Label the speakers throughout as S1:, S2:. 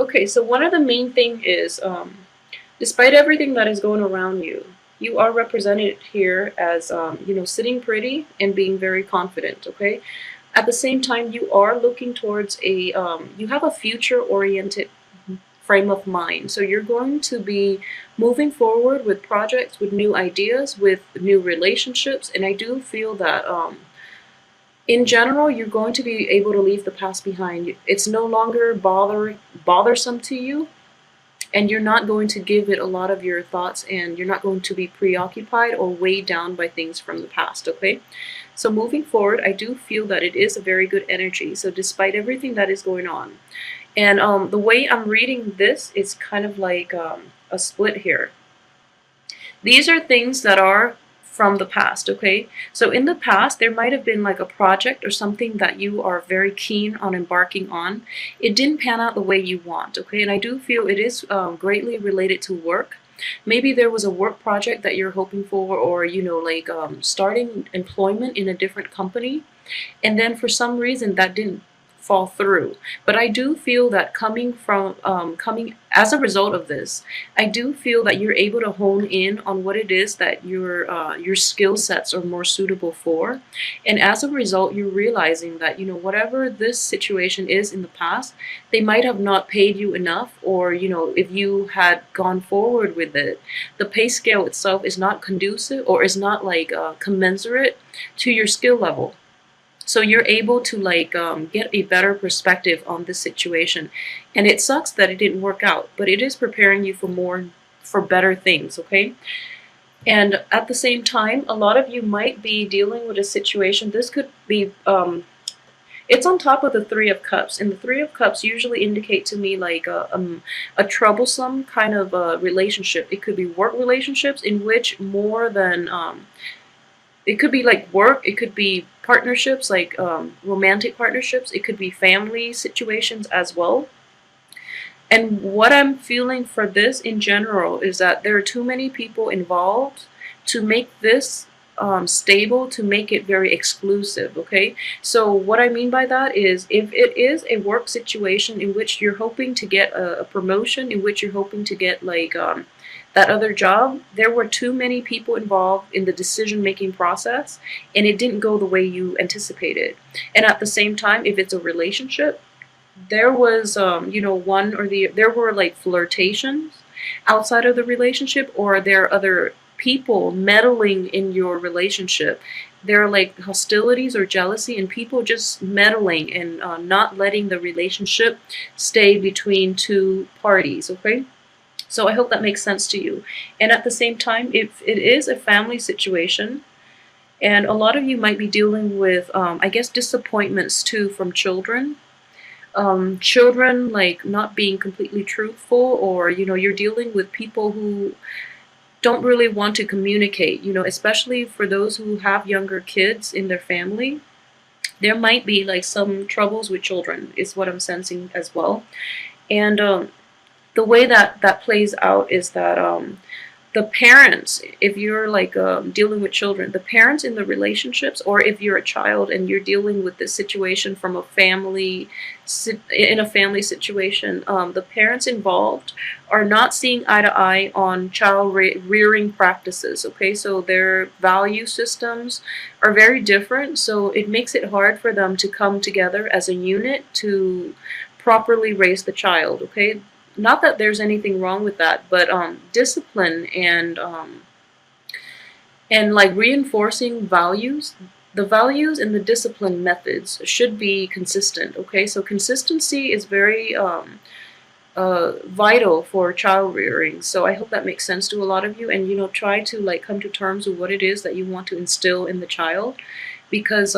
S1: Okay, so one of the main thing is, despite everything that is going around you, you are represented here as, sitting pretty and being very confident. Okay, at the same time, you are looking towards you have a future-oriented frame of mind. So you're going to be moving forward with projects, with new ideas, with new relationships, and I do feel that in general, you're going to be able to leave the past behind. It's no longer bothersome to you, and you're not going to give it a lot of your thoughts, and you're not going to be preoccupied or weighed down by things from the past. Okay, so moving forward, I do feel that it is a very good energy. So despite everything that is going on, and the way I'm reading this is kind of like a split here. These are things that are from the past, okay? So in the past, there might have been like a project or something that you are very keen on embarking on. It didn't pan out the way you want, okay? And I do feel it is greatly related to work. Maybe there was a work project that you're hoping for, or, like starting employment in a different company. And then for some reason that didn't fall through. But I do feel that coming as a result of this, I do feel that you're able to hone in on what it is that your skill sets are more suitable for, and as a result, you're realizing that whatever this situation is in the past, they might have not paid you enough, or if you had gone forward with it, the pay scale itself is not conducive or is not like commensurate to your skill level. So you're able to like get a better perspective on this situation, and it sucks that it didn't work out, but it is preparing you for better things. Okay, and at the same time, a lot of you might be dealing with a situation. This could be it's on top of the Three of Cups, and the Three of Cups usually indicate to me like a troublesome kind of relationship. It could be work relationships in which more than it could be like work, it could be partnerships, like romantic partnerships, it could be family situations as well. And what I'm feeling for this in general is that there are too many people involved to make this stable, to make it very exclusive. Okay, so what I mean by that is, if it is a work situation in which you're hoping to get a promotion, in which you're hoping to get like that other job, there were too many people involved in the decision-making process, and it didn't go the way you anticipated. And at the same time, if it's a relationship, there was, there were like flirtations outside of the relationship, or there are other people meddling in your relationship. There are like hostilities or jealousy, and people just meddling and not letting the relationship stay between two parties, okay? So I hope that makes sense to you. And at the same time, if it is a family situation, and a lot of you might be dealing with, I guess, disappointments too from children. Children like not being completely truthful, or you're dealing with people who don't really want to communicate. Especially for those who have younger kids in their family, there might be like some troubles with children, is what I'm sensing as well. And the way that that plays out is that the parents, if you're like dealing with children, the parents in the relationships, or if you're a child and you're dealing with this situation from a family, in a family situation, the parents involved are not seeing eye to eye on child rearing practices. Okay, so their value systems are very different, so it makes it hard for them to come together as a unit to properly raise the child. Okay, not that there's anything wrong with that, but discipline and like reinforcing values, the values and the discipline methods should be consistent. Okay, so consistency is very vital for child rearing. So I hope that makes sense to a lot of you, and try to like come to terms with what it is that you want to instill in the child, because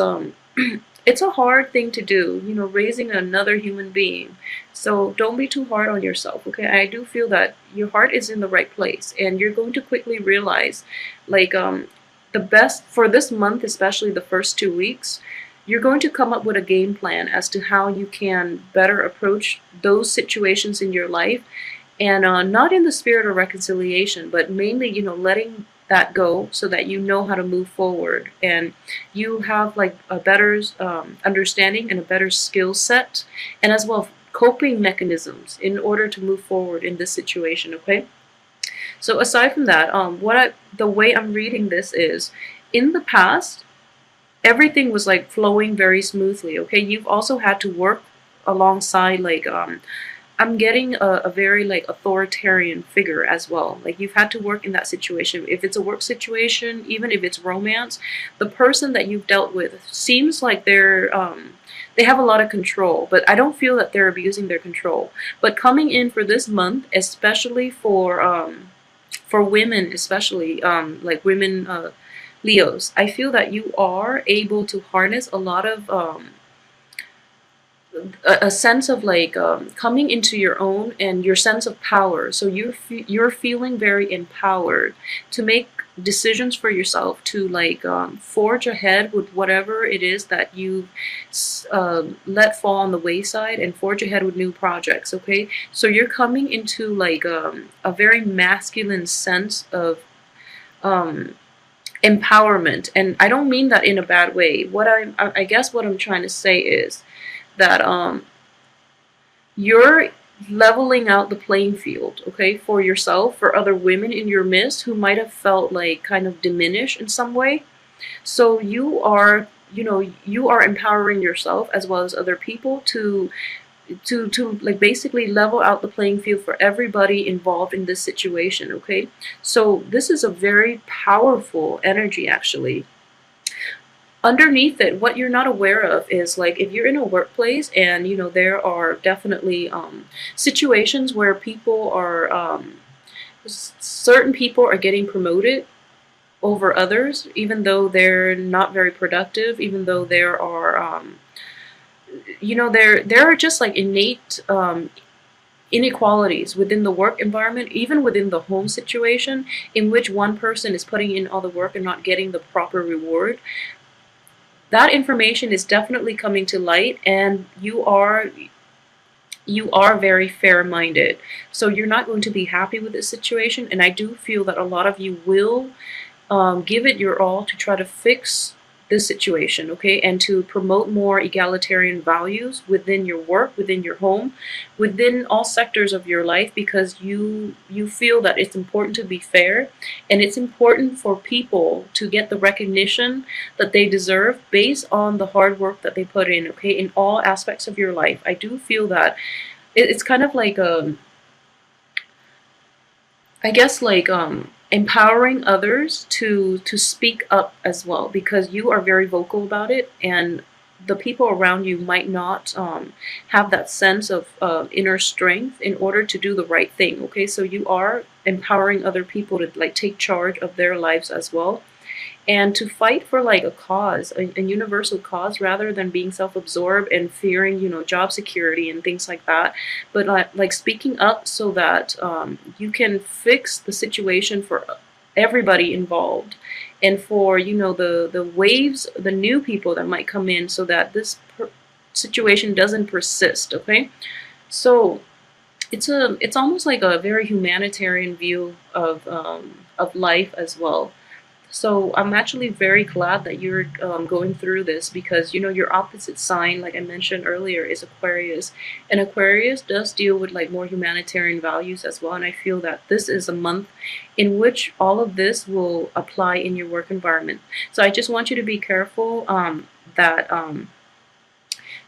S1: it's a hard thing to do, raising another human being. So don't be too hard on yourself, okay? I do feel that your heart is in the right place, and you're going to quickly realize, like, the best for this month, especially the first 2 weeks, you're going to come up with a game plan as to how you can better approach those situations in your life, and not in the spirit of reconciliation, but mainly, letting that go so that you know how to move forward, and you have like a better understanding and a better skill set, and as well coping mechanisms in order to move forward in this situation, okay? So aside from that, the way I'm reading this is, in the past, everything was like flowing very smoothly, okay? You've also had to work alongside like I'm getting a very like authoritarian figure as well. Like you've had to work in that situation. If it's a work situation, even if it's romance, the person that you've dealt with seems like they have a lot of control, but I don't feel that they're abusing their control. But coming in for this month, especially for women, especially like women Leos, I feel that you are able to harness a lot of a sense of like coming into your own and your sense of power. So you're feeling very empowered to make decisions for yourself, to like forge ahead with whatever it is that you let fall on the wayside, and forge ahead with new projects. Okay, so you're coming into like a very masculine sense of empowerment, and I don't mean that in a bad way. I guess what I'm trying to say is that you're leveling out the playing field, okay, for yourself, for other women in your midst who might have felt like kind of diminished in some way. So you are, you are empowering yourself as well as other people to like basically level out the playing field for everybody involved in this situation, okay? So this is a very powerful energy actually. Underneath it, what you're not aware of is like if you're in a workplace and there are definitely situations where people are certain people are getting promoted over others, even though they're not very productive, even though there are there are just like innate inequalities within the work environment, even within the home situation, in which one person is putting in all the work and not getting the proper reward. That information is definitely coming to light, and you are very fair-minded. So you're not going to be happy with this situation, and I do feel that a lot of you will give it your all to try to fix this situation, okay, and to promote more egalitarian values within your work, within your home, within all sectors of your life, because you feel that it's important to be fair, and it's important for people to get the recognition that they deserve based on the hard work that they put in, okay, in all aspects of your life. I do feel that it's kind of like I guess like empowering others to speak up as well, because you are very vocal about it, and the people around you might not have that sense of inner strength in order to do the right thing. Okay, so you are empowering other people to like take charge of their lives as well, and to fight for like a cause, a universal cause, rather than being self-absorbed and fearing, job security and things like that. But like speaking up so that you can fix the situation for everybody involved, and for the waves, the new people that might come in, so that this situation doesn't persist. Okay, so it's almost like a very humanitarian view of life as well. So I'm actually very glad that you're going through this, because your opposite sign, like I mentioned earlier, is Aquarius, and Aquarius does deal with like more humanitarian values as well. And I feel that this is a month in which all of this will apply in your work environment. So I just want you to be careful that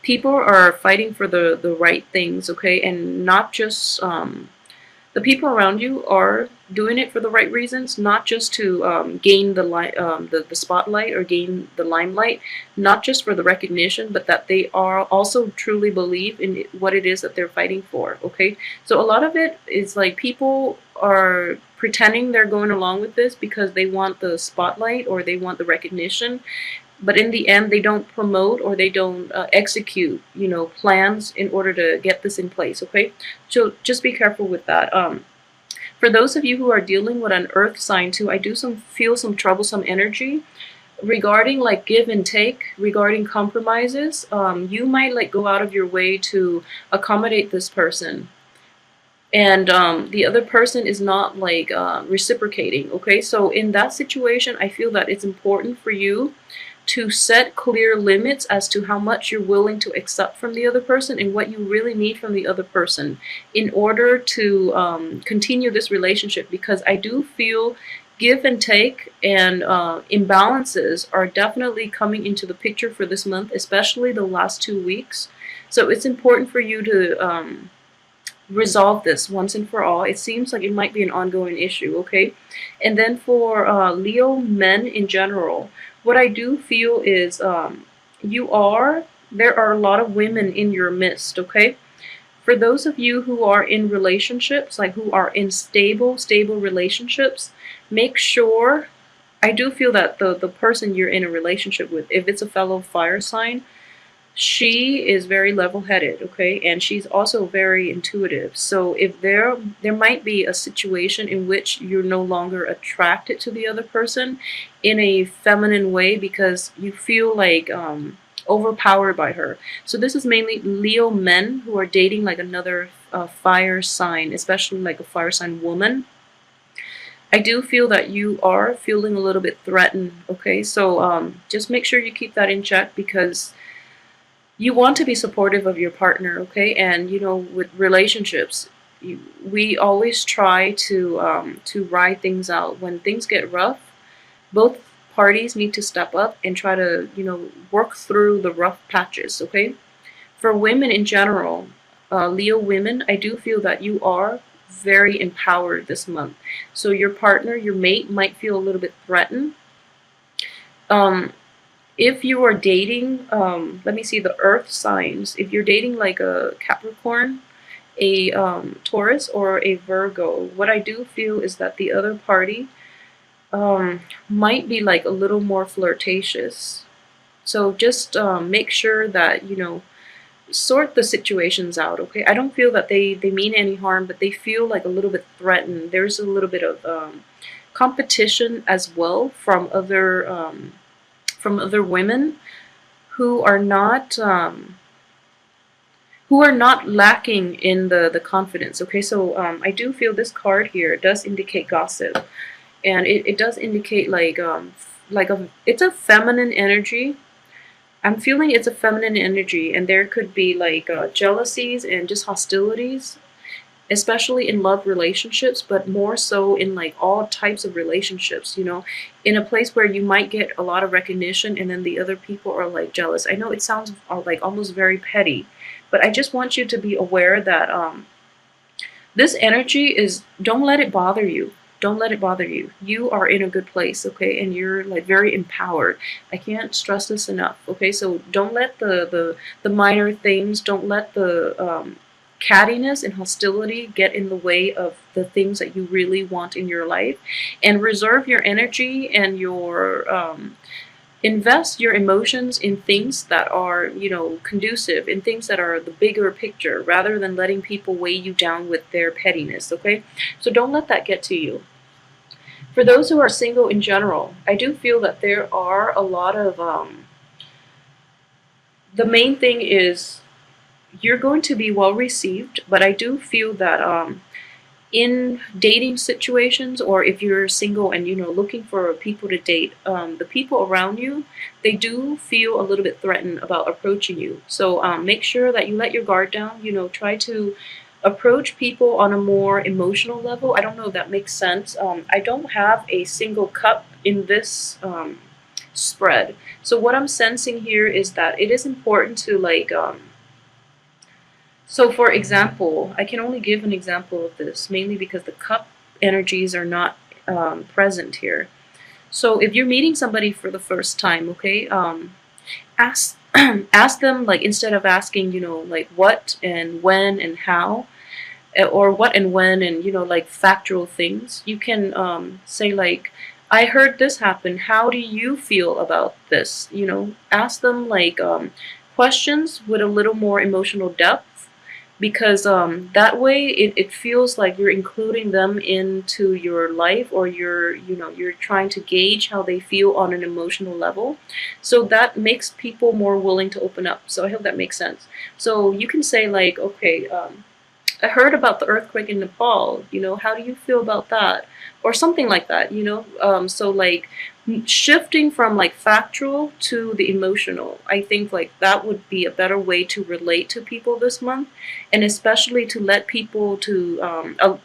S1: people are fighting for the right things, okay, and not just the people around you are doing it for the right reasons, not just to gain the spotlight or gain the limelight, not just for the recognition, but that they are also truly believe in what it is that they're fighting for. Okay, so a lot of it is like people are pretending they're going along with this because they want the spotlight or they want the recognition, but in the end they don't promote or they don't execute plans in order to get this in place. Okay, so just be careful with that. For those of you who are dealing with an earth sign too, I do feel some troublesome energy regarding like give and take, regarding compromises. You might like go out of your way to accommodate this person, and the other person is not like reciprocating. Okay, so in that situation I feel that it's important for you to set clear limits as to how much you're willing to accept from the other person and what you really need from the other person in order to continue this relationship. Because I do feel give and take and imbalances are definitely coming into the picture for this month, especially the last 2 weeks. So it's important for you to resolve this once and for all. It seems like it might be an ongoing issue, okay? And then for Leo men in general, what I do feel is there are a lot of women in your midst, okay? For those of you who are in relationships, like who are in stable relationships, make sure, I do feel that the person you're in a relationship with, if it's a fellow fire sign, she is very level-headed, okay, and she's also very intuitive. So if there might be a situation in which you're no longer attracted to the other person in a feminine way because you feel like overpowered by her. So this is mainly Leo men who are dating like another fire sign, especially like a fire sign woman. I do feel that you are feeling a little bit threatened, okay? So just make sure you keep that in check, because you want to be supportive of your partner, okay? And you know, with relationships, we always try to ride things out. When things get rough, both parties need to step up and try to, you know, work through the rough patches, okay? For women in general, Leo women, I do feel that you are very empowered this month. So your partner, your mate, might feel a little bit threatened. If you are dating, let me see the earth signs. If you're dating like a Capricorn, a Taurus, or a Virgo, what I do feel is that the other party might be like a little more flirtatious. So just make sure that, you know, sort the situations out, okay? I don't feel that they mean any harm, but they feel like a little bit threatened. There's a little bit of competition as well from other women who are not lacking in the confidence, okay? So I do feel this card here does indicate gossip, and it does indicate like it's a feminine energy. I'm feeling it's a feminine energy, and there could be like jealousies and just hostilities, especially in love relationships, but more so in like all types of relationships, you know, in a place where you might get a lot of recognition and then the other people are like jealous. I know it sounds like almost very petty, but I just want you to be aware that this energy is, don't let it bother you. Don't let it bother you. You are in a good place, okay? And you're like very empowered. I can't stress this enough, okay? So don't let the minor things, don't let the cattiness and hostility get in the way of the things that you really want in your life, and reserve your energy and your invest your emotions in things that are, you know, conducive, in things that are the bigger picture, rather than letting people weigh you down with their pettiness, okay? So don't let that get to you. For those who are single in general, I do feel that there are a lot of the main thing is you're going to be well received, but I do feel that in dating situations, or if you're single and, you know, looking for people to date, the people around you, they do feel a little bit threatened about approaching you. So make sure that you let your guard down. You know, try to approach people on a more emotional level. I don't know if that makes sense. I don't have a single cup in this spread. So what I'm sensing here is that it is important to like so for example, I can only give an example of this, mainly because the cup energies are not present here. So if you're meeting somebody for the first time, okay, ask ask them, like, instead of asking, you know, like what and when and how, or what and when and, you know, like factual things, you can say like, I heard this happen, how do you feel about this? You know, ask them like questions with a little more emotional depth, because that way it feels like you're including them into your life, or you're, you know, you're trying to gauge how they feel on an emotional level. So that makes people more willing to open up. So I hope that makes sense. So you can say like, okay, I heard about the earthquake in Nepal. How do you feel about that? Or something like that, so like shifting from like factual to the emotional. I think like that would be a better way to relate to people this month, and especially to let people to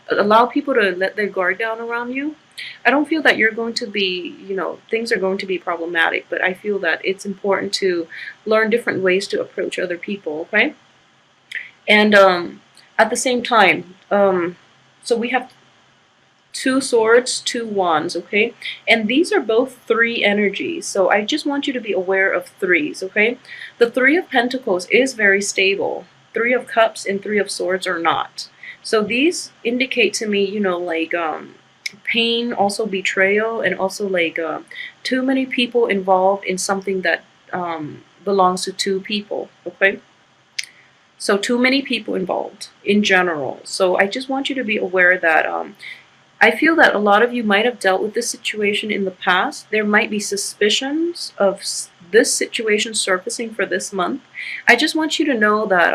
S1: allow people to let their guard down around you. I don't feel that you're going to be, things are going to be problematic, but I feel that it's important to learn different ways to approach other people, okay? And at the same time, so we have two swords, two wands, okay? And these are both three energies. So I just want you to be aware of threes, okay? The Three of Pentacles is very stable. Three of Cups and Three of Swords are not. So these indicate to me, like pain, also betrayal, and also like too many people involved in something that belongs to two people, okay? So too many people involved in general. So I just want you to be aware that I feel that a lot of you might have dealt with this situation in the past. There might be suspicions of this situation surfacing for this month. I just want you to know that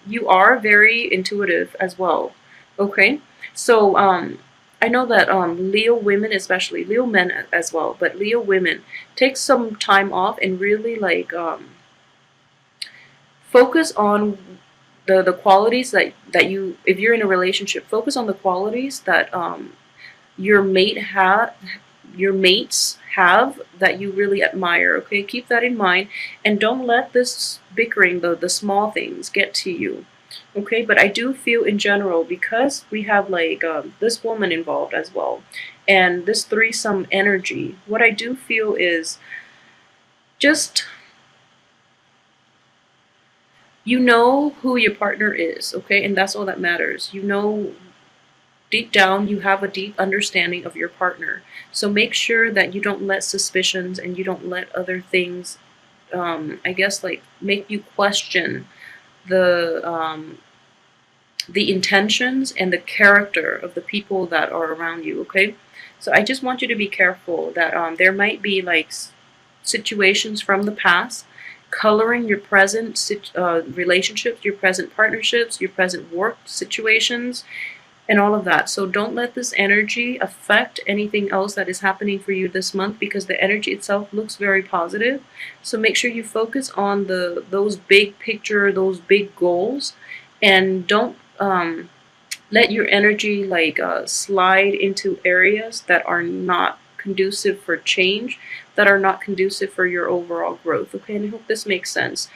S1: you are very intuitive as well. Okay? So I know that Leo women, especially Leo men as well, but Leo women, take some time off and really like focus on the qualities that you, if you're in a relationship, focus on the qualities that your your mates have that you really admire. Okay, keep that in mind, and don't let this bickering, the small things, get to you. Okay, but I do feel in general, because we have like this woman involved as well, and this threesome energy, what I do feel is just, you know who your partner is, okay, and that's all that matters. Deep down, you have a deep understanding of your partner. So make sure that you don't let suspicions and you don't let other things, I guess, like make you question the the intentions and the character of the people that are around you. Okay, so I just want you to be careful that there might be like situations from the past coloring your present relationships, your present partnerships, your present work situations, and all of that. So don't let this energy affect anything else that is happening for you this month, because the energy itself looks very positive. So make sure you focus on those big picture, those big goals, and don't let your energy like slide into areas that are not conducive for change, that are not conducive for your overall growth. Okay, and I hope this makes sense.